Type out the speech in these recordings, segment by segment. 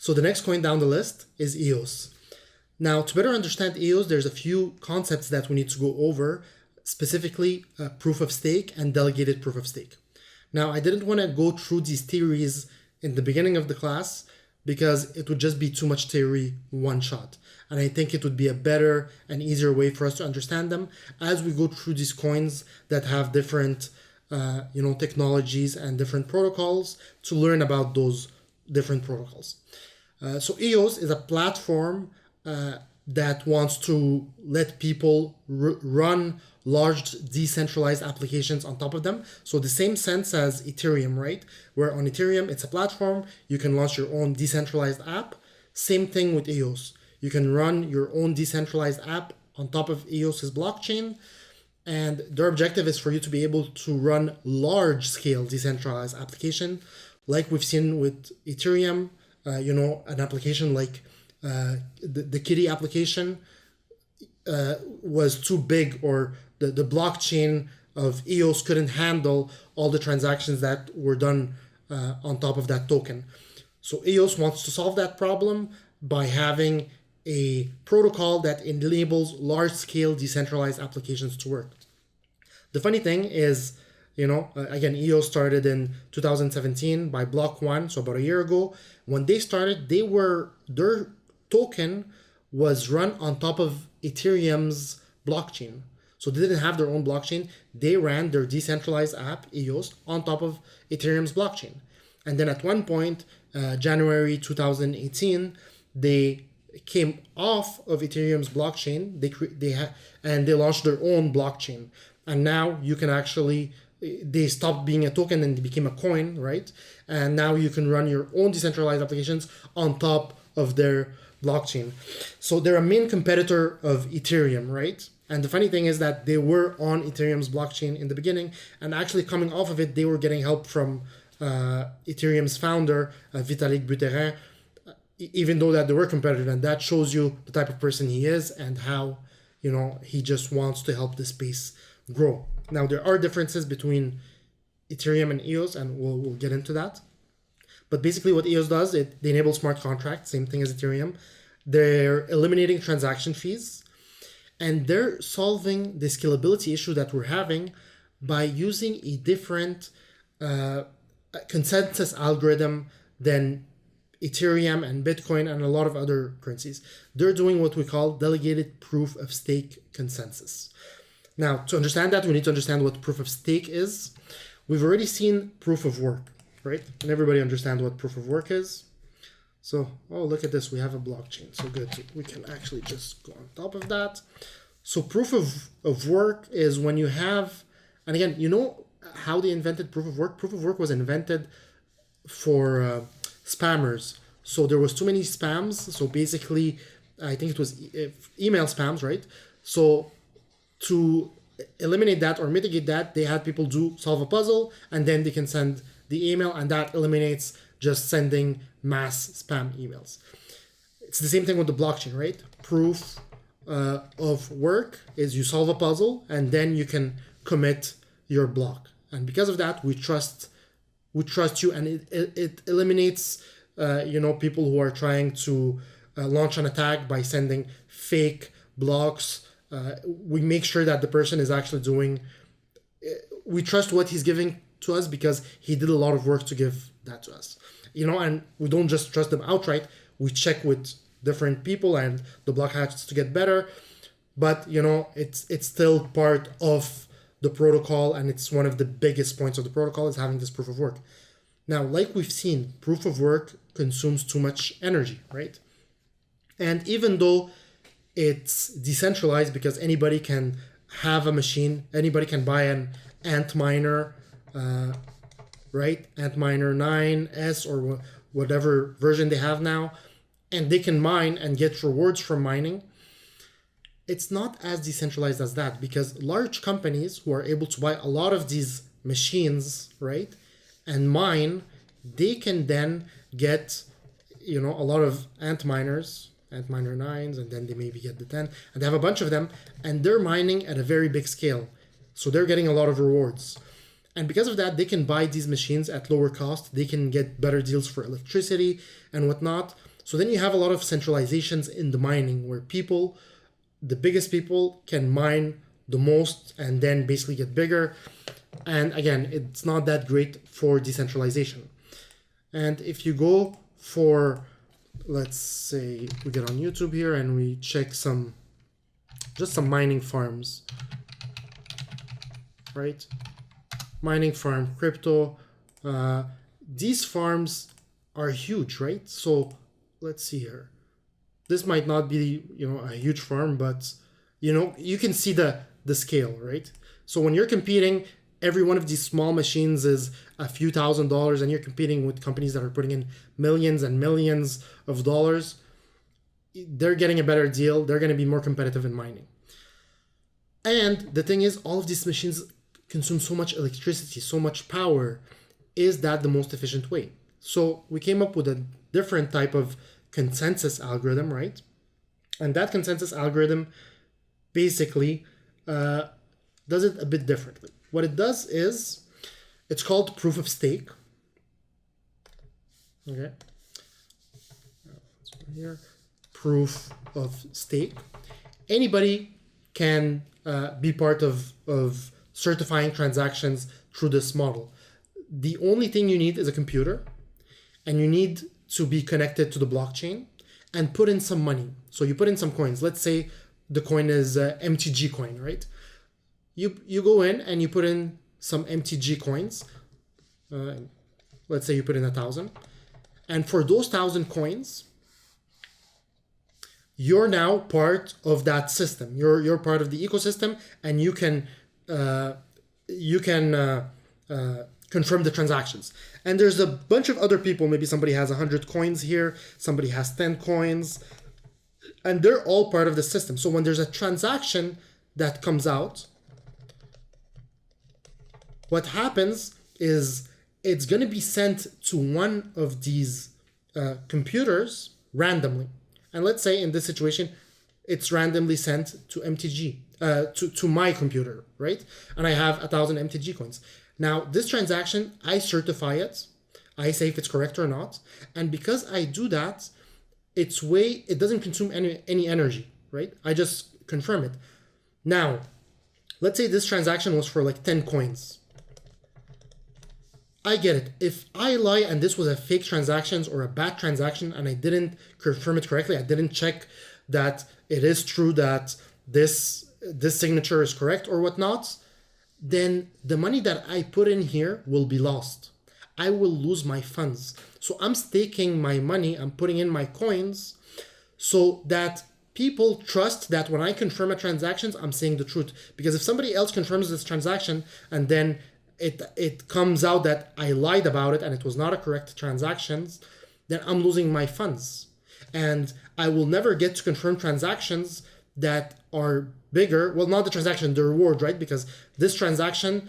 So the next coin down the list is EOS. Now, to better understand EOS, there's a few concepts that we need to go over, specifically proof of stake and delegated proof of stake. Now, I didn't want to go through these theories in the beginning of the class because it would just be too much theory one shot. And I think it would be a better and easier way for us to understand them as we go through these coins that have different technologies and different protocols to learn about those different protocols. So EOS is a platform that wants to let people run large decentralized applications on top of them. So the same sense as Ethereum, right? Where on Ethereum, it's a platform, you can launch your own decentralized app. Same thing with EOS. You can run your own decentralized app on top of EOS's blockchain. And their objective is for you to be able to run large scale decentralized application. Like we've seen with Ethereum, an application like the Kitty application was too big, or the blockchain of EOS couldn't handle all the transactions that were done on top of that token. So EOS wants to solve that problem by having a protocol that enables large-scale decentralized applications to work. The funny thing is, again, EOS started in 2017 by Block One, so about a year ago. When they started, their token was run on top of Ethereum's blockchain. So they didn't have their own blockchain. They ran their decentralized app, EOS, on top of Ethereum's blockchain. And then at one point, January 2018, they came off of Ethereum's blockchain. They launched their own blockchain. And now you can they stopped being a token and they became a coin, right? And now you can run your own decentralized applications on top of their blockchain. So they're a main competitor of Ethereum, right? And the funny thing is that they were on Ethereum's blockchain in the beginning, and actually coming off of it, they were getting help from Ethereum's founder, Vitalik Buterin, even though that they were competitive. And that shows you the type of person he is and how, he just wants to help the space grow. Now, there are differences between Ethereum and EOS, and we'll get into that. But basically what EOS does, they enable smart contracts, same thing as Ethereum. They're eliminating transaction fees, and they're solving the scalability issue that we're having by using a different consensus algorithm than Ethereum and Bitcoin and a lot of other currencies. They're doing what we call delegated proof of stake consensus. Now, to understand that, we need to understand what proof of stake is. We've already seen proof of work, right? And everybody understands what proof of work is. So, look at this. We have a blockchain. So good. So we can actually just go on top of that. So proof of work is when you have, and again, how they invented proof of work? Proof of work was invented for spammers. So there was too many spams. So basically, I think it was email spams, right? So to eliminate that or mitigate that, they had people solve a puzzle, and then they can send the email, and that eliminates just sending mass spam emails. It's the same thing with the blockchain, right? Proof of work is you solve a puzzle, and then you can commit your block. And because of that, we trust you, and it eliminates people who are trying to launch an attack by sending fake blocks. We make sure that the person is actually we trust what he's giving to us because he did a lot of work to give that to us. And we don't just trust them outright. We check with different people and the block has to get better. But, it's still part of the protocol, and it's one of the biggest points of the protocol is having this proof of work. Now, like we've seen, proof of work consumes too much energy, right? And even though it's decentralized because anybody can have a machine, anybody can buy an Antminer, right? Antminer 9S or whatever version they have now, and they can mine and get rewards from mining. It's not as decentralized as that because large companies who are able to buy a lot of these machines, right, and mine, they can then get, a lot of Antminers, Antminer 9s, and then they maybe get the 10, and they have a bunch of them, and they're mining at a very big scale. So they're getting a lot of rewards. And because of that, they can buy these machines at lower cost. They can get better deals for electricity and whatnot. So then you have a lot of centralizations in the mining where people, the biggest people, can mine the most and then basically get bigger. And again, it's not that great for decentralization. And if you go for, let's say we get on YouTube here and we check some mining farms, right? Mining farm, crypto. These farms are huge, right? So let's see here. This might not be, a huge farm, but you can see the scale, right? So when you're competing, every one of these small machines is a few $1,000s, and you're competing with companies that are putting in millions and millions of dollars. They're getting a better deal. They're going to be more competitive in mining. And the thing is, all of these machines consume so much electricity, so much power. Is that the most efficient way? So we came up with a different type of consensus algorithm, right? And that consensus algorithm basically does it a bit differently. What it does is, it's called proof of stake. Okay. Here, proof of stake. Anybody can be part of certifying transactions through this model. The only thing you need is a computer, and you need to be connected to the blockchain and put in some money. So you put in some coins. Let's say the coin is MTG coin, right? You go in and you put in some MTG coins. Let's say you put in 1,000. And for those 1,000 coins, you're now part of that system. You're part of the ecosystem, and you can confirm the transactions. And there's a bunch of other people. Maybe somebody has 100 coins here, somebody has 10 coins, and they're all part of the system. So when there's a transaction that comes out, what happens is it's going to be sent to one of these computers randomly. And let's say in this situation, it's randomly sent to MTG, to my computer, right? And I have 1,000 MTG coins. Now, this transaction, I certify it. I say if it's correct or not. And because I do that, it doesn't consume any energy, right? I just confirm it. Now, let's say this transaction was for like 10 coins. I get it. If I lie and this was a fake transaction or a bad transaction and I didn't confirm it correctly, I didn't check that it is true that this signature is correct or whatnot, then the money that I put in here will be lost. I will lose my funds. So I'm staking my money, I'm putting in my coins so that people trust that when I confirm a transaction, I'm saying the truth. Because if somebody else confirms this transaction and then it comes out that I lied about it and it was not a correct transaction, then I'm losing my funds. And I will never get to confirm transactions that are bigger. Well, not the transaction, the reward, right? Because this transaction,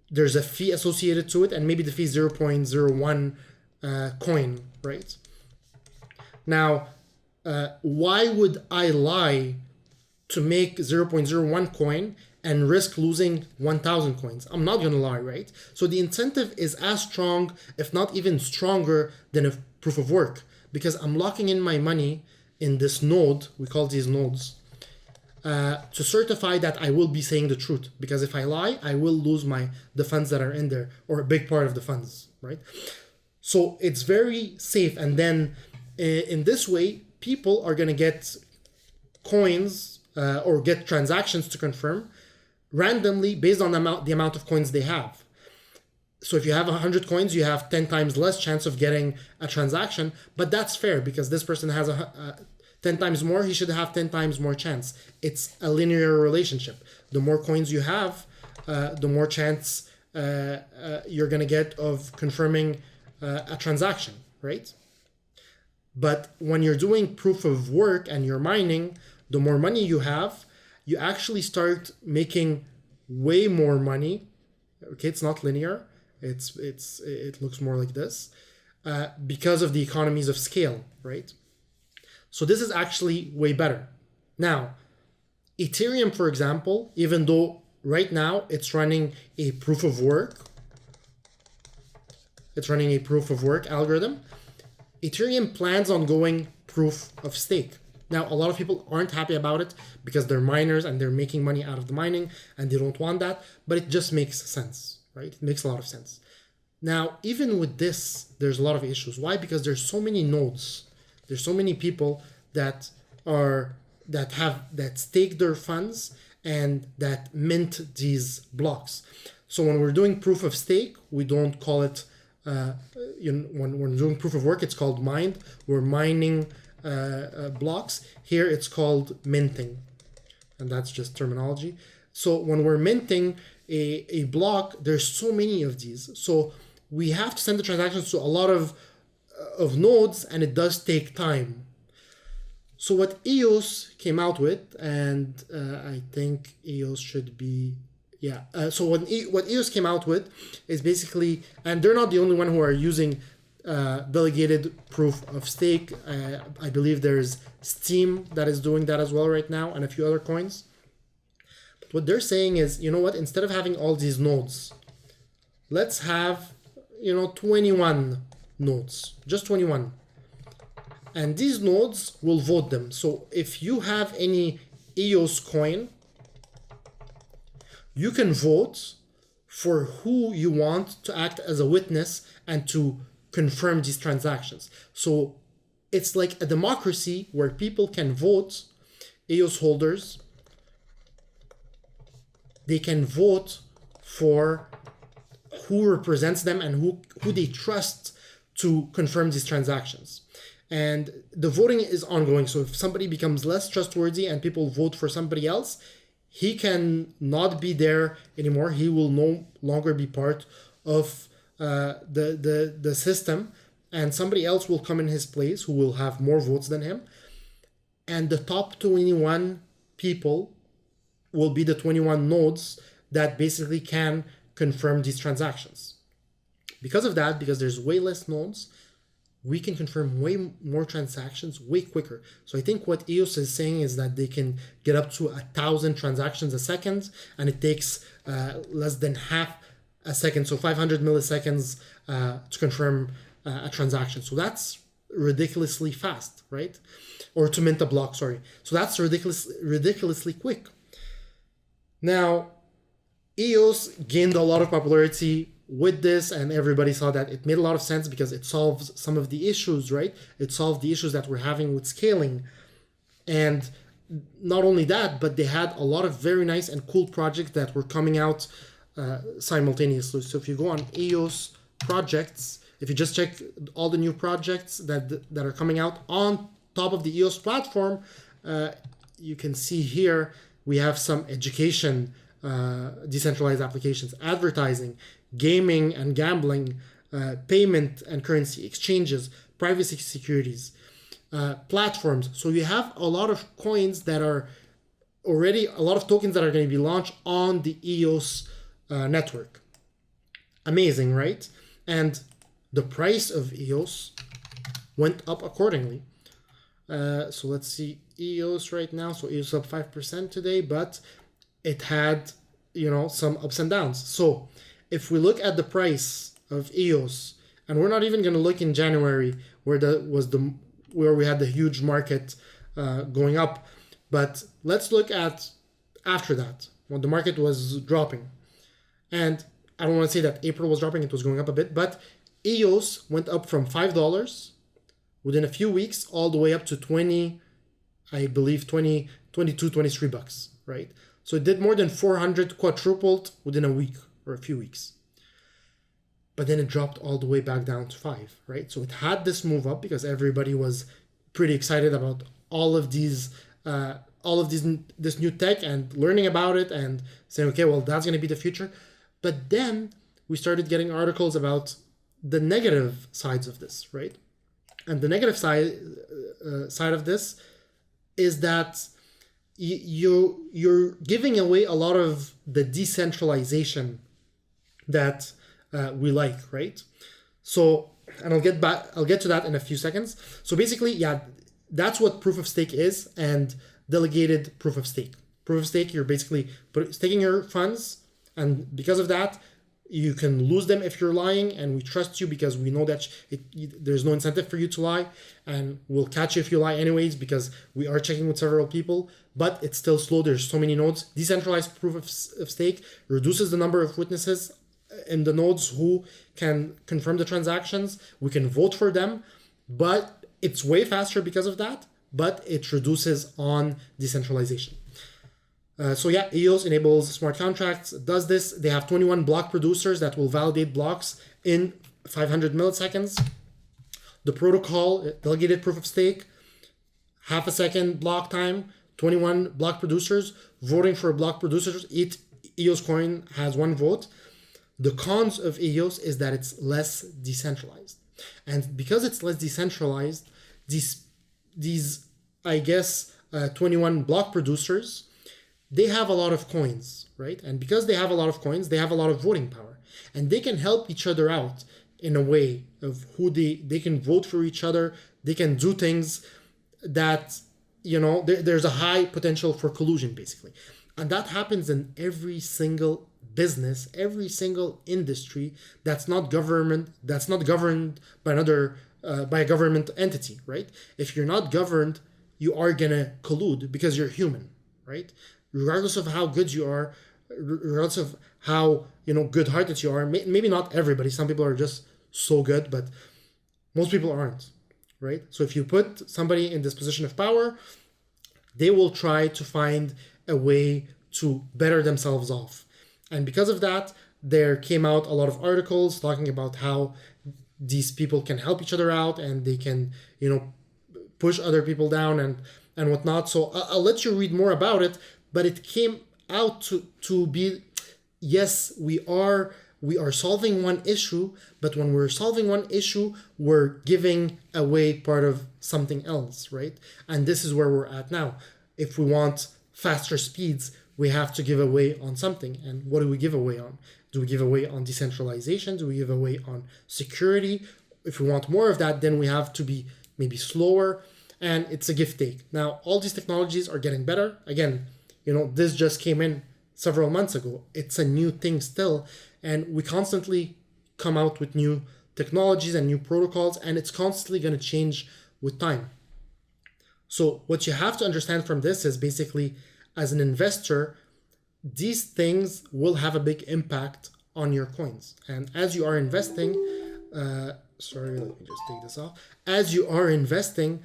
there's a fee associated to it, and maybe the fee is 0.01 coin, right? Now, why would I lie to make 0.01 coin and risk losing 1,000 coins? I'm not going to lie, right? So the incentive is as strong, if not even stronger, than a proof of work, because I'm locking in my money in this node, we call these nodes, to certify that I will be saying the truth. Because if I lie, I will lose the funds that are in there, or a big part of the funds, right? So it's very safe. And then in this way, people are going to get coins or get transactions to confirm randomly based on the amount of coins they have. So if you have 100 coins, you have 10 times less chance of getting a transaction, but that's fair because this person has 10 times more, he should have 10 times more chance. It's a linear relationship. The more coins you have, the more chance you're going to get of confirming a transaction, right? But when you're doing proof of work and you're mining, the more money you have, you actually start making way more money. Okay, it's not linear. It looks more like this because of the economies of scale, right? So this is actually way better. Now, Ethereum, for example, even though right now it's running a proof of work algorithm, Ethereum plans on going proof of stake. Now, a lot of people aren't happy about it because they're miners and they're making money out of the mining and they don't want that, but it just makes sense, right? It makes a lot of sense. Now, even with this, there's a lot of issues. Why? Because there's so many nodes. There's so many people that stake their funds and that mint these blocks. So when we're doing proof of stake, we don't call it when we're doing proof of work, it's called mined. We're mining blocks. Here it's called minting, and that's just terminology. So when we're minting a block, there's so many of these. So we have to send the transactions to a lot of nodes, and it does take time. So what EOS came out with, and I think EOS should be, so what EOS came out with is basically, and they're not the only one who are using delegated proof of stake. I believe there's Steam that is doing that as well right now, and a few other coins. But what they're saying is, you know what, instead of having all these nodes, let's have, 21 nodes, just 21. And these nodes will vote them. So if you have any EOS coin, you can vote for who you want to act as a witness and to confirm these transactions. So it's like a democracy where people can vote, EOS holders, they can vote for who represents them and who they trust to confirm these transactions. And the voting is ongoing. So if somebody becomes less trustworthy and people vote for somebody else, he can not be there anymore. He will no longer be part of the system, and somebody else will come in his place who will have more votes than him. And the top 21 people will be the 21 nodes that basically can confirm these transactions. Because of that, because there's way less nodes, we can confirm way more transactions way quicker. So I think what EOS is saying is that they can get up to 1,000 transactions a second, and it takes less than half a second, so 500 milliseconds to confirm a transaction. So that's ridiculously fast, right? Or to mint a block, sorry. So that's ridiculously quick. Now, EOS gained a lot of popularity with this, and everybody saw that it made a lot of sense because it solves some of the issues, right? It solved the issues that we're having with scaling. And not only that, but they had a lot of very nice and cool projects that were coming out simultaneously. So if you go on EOS projects, if you just check all the new projects that are coming out on top of the EOS platform, you can see here we have some education, decentralized applications, advertising, gaming and gambling, payment and currency exchanges, privacy securities, platforms. So you have a lot of coins that are already, a lot of tokens that are going to be launched on the EOS network. Amazing, right? And the price of EOS went up accordingly. So let's see EOS right now. So EOS up 5% today, but it had, some ups and downs. So if we look at the price of EOS, and we're not even going to look in January where we had the huge market going up, but let's look at after that when the market was dropping. And I don't want to say that April was dropping, it was going up a bit, but EOS went up from $5 within a few weeks all the way up to 22, 23 bucks, right? So it did more than 400, quadrupled within a week or a few weeks. But then it dropped all the way back down to 5, right? So it had this move up because everybody was pretty excited about all of this new tech and learning about it and saying, okay, well, that's going to be the future. But then we started getting articles about the negative sides of this, right? And the negative side of this is that you're giving away a lot of the decentralization that we like, right? So, and I'll get to that in a few seconds. So basically, that's what proof of stake is, and delegated proof of stake. Proof of stake, you're basically staking your funds, and because of that, You can lose them if you're lying, and we trust you because we know that there's no incentive for you to lie, and we'll catch you if you lie anyways because we are checking with several people, but it's still slow. There's so many nodes. Decentralized proof of stake reduces the number of witnesses in the nodes who can confirm the transactions. We can vote for them, but it's way faster because of that, but it reduces on decentralization. So yeah, EOS enables smart contracts, does this. They have 21 block producers that will validate blocks in 500 milliseconds. The protocol, delegated proof of stake, half a second block time, 21 block producers. Voting for block producers, each EOS coin has one vote. The cons of EOS is that it's less decentralized. And because it's less decentralized, these 21 block producers, they have a lot of coins, right? And because they have a lot of coins, they have a lot of voting power. And they can help each other out in a way of who they can vote for each other. They can do things that, there's a high potential for collusion, basically. And that happens in every single business, every single industry that's not governed by by a government entity, right? If you're not governed, you are gonna collude because you're human, right? Regardless of how good you are, regardless of how good-hearted you are. Maybe not everybody. Some people are just so good, but most people aren't, right? So if you put somebody in this position of power, they will try to find a way to better themselves off. And because of that, there came out a lot of articles talking about how these people can help each other out and they can, push other people down and whatnot. So I'll let you read more about it. But it came out to be, yes, we are solving one issue, but when we're solving one issue, we're giving away part of something else, right? And this is where we're at now. If we want faster speeds, we have to give away on something. And what do we give away on? Do we give away on decentralization? Do we give away on security? If we want more of that, then we have to be maybe slower. And it's a give take. Now, all these technologies are getting better. Again, this just came in several months ago. It's a new thing still. And we constantly come out with new technologies and new protocols, and it's constantly going to change with time. So what you have to understand from this is basically, as an investor, these things will have a big impact on your coins. And as you are investing, let me just take this off. As you are investing,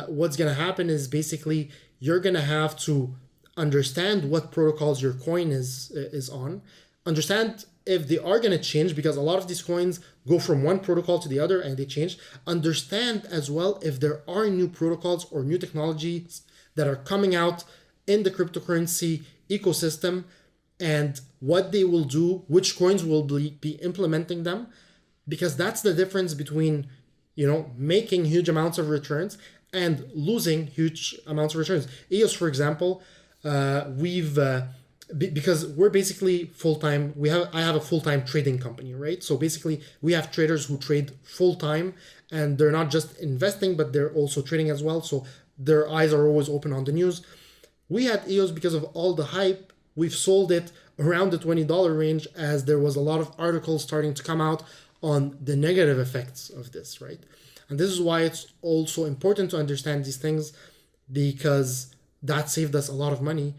what's going to happen is basically you're going to have to understand what protocols your coin is on, understand if they are going to change, because a lot of these coins go from one protocol to the other and they change. Understand as well if there are new protocols or new technologies that are coming out in the cryptocurrency ecosystem and what they will do, which coins will be implementing them, because that's the difference between making huge amounts of returns and losing huge amounts of returns. EOS, for example, because we're basically full-time, I have a full-time trading company, right? So basically we have traders who trade full-time, and they're not just investing, but they're also trading as well. So their eyes are always open on the news. We had EOS because of all the hype. We've sold it around the $20 range as there was a lot of articles starting to come out on the negative effects of this, right? And this is why it's also important to understand these things, because that saved us a lot of money,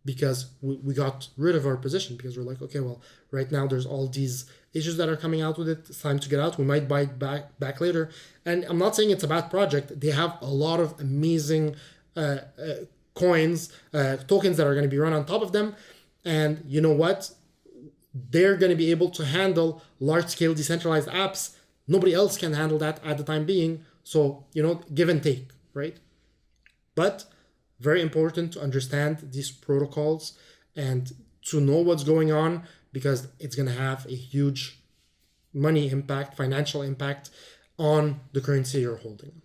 because we got rid of our position, because we're like, okay, well, right now there's all these issues that are coming out with it. It's time to get out. We might buy it back later. And I'm not saying it's a bad project. They have a lot of amazing coins, tokens that are going to be run on top of them. And you know what? They're going to be able to handle large-scale decentralized apps. Nobody else can handle that at the time being. So, give and take, right? But very important to understand these protocols and to know what's going on, because it's going to have a huge money impact, financial impact on the currency you're holding.